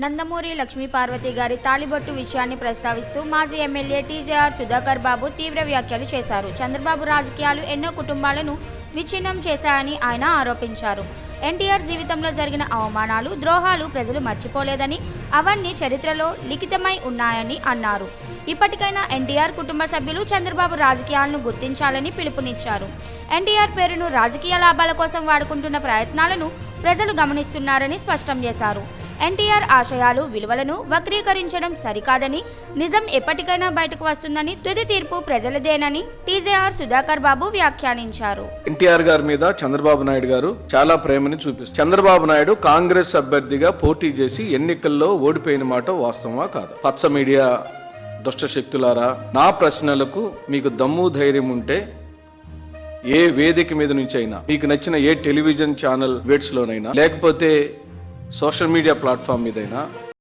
నందమూరి లక్ష్మీ పార్వతి గారి తాలిబొట్టు విషయాన్ని ప్రస్తావిస్తూ మాజీ ఎమ్మెల్యే టీజేఆర్ సుధాకర్ బాబు తీవ్ర వ్యాఖ్యలు చేశారు. చంద్రబాబు రాజకీయాలు ఎన్నో కుటుంబాలను విచ్ఛిన్నం చేశాయని ఆయన ఆరోపించారు. ఎన్టీఆర్ జీవితంలో జరిగిన అవమానాలు, ద్రోహాలు ప్రజలు మర్చిపోలేదని, అవన్నీ చరిత్రలో లిఖితమై ఉన్నాయని అన్నారు. ఇప్పటికైనా ఎన్టీఆర్ కుటుంబ సభ్యులు చంద్రబాబు రాజకీయాలను గుర్తించాలని పిలుపునిచ్చారు. ఎన్టీఆర్ పేరును రాజకీయ లాభాల కోసం వాడుకుంటున్న ప్రయత్నాలను ప్రజలు గమనిస్తున్నారని స్పష్టం చేశారు. ఎన్టీఆర్ ఆశయాలు, విలువలను వక్రీకరించడం సరికాదని, నిజం ఎప్పటికైనా బయటకు వస్తుందని, తుది తీర్పు ప్రజలదేనని టీజేఆర్ సుధాకర్ బాబు వ్యాఖ్యానించారు. ఎన్టీఆర్ గారి మీద చంద్రబాబు నాయుడు గారు చాలా ప్రేమని చూపిస్తారు. చంద్రబాబు నాయుడు కాంగ్రెస్ అభ్యర్థిగా పోటీ చేసి ఎన్నికల్లో ఓడిపోయిన మాట వాస్తవమా కాదు? పచ్చ మీడియా దుష్ట శక్తులారా, నా ప్రశ్నలకు మీకు దమ్ము ధైర్యం ఉంటే ఏ వేదిక మీద నుంచి అయినా, మీకు నచ్చిన ఏ టెలివిజన్ ఛానల్ వేట్స్ లోనైనా, లేకపోతే సోషల్ మీడియా ప్లాట్ఫామ్ మీదైనా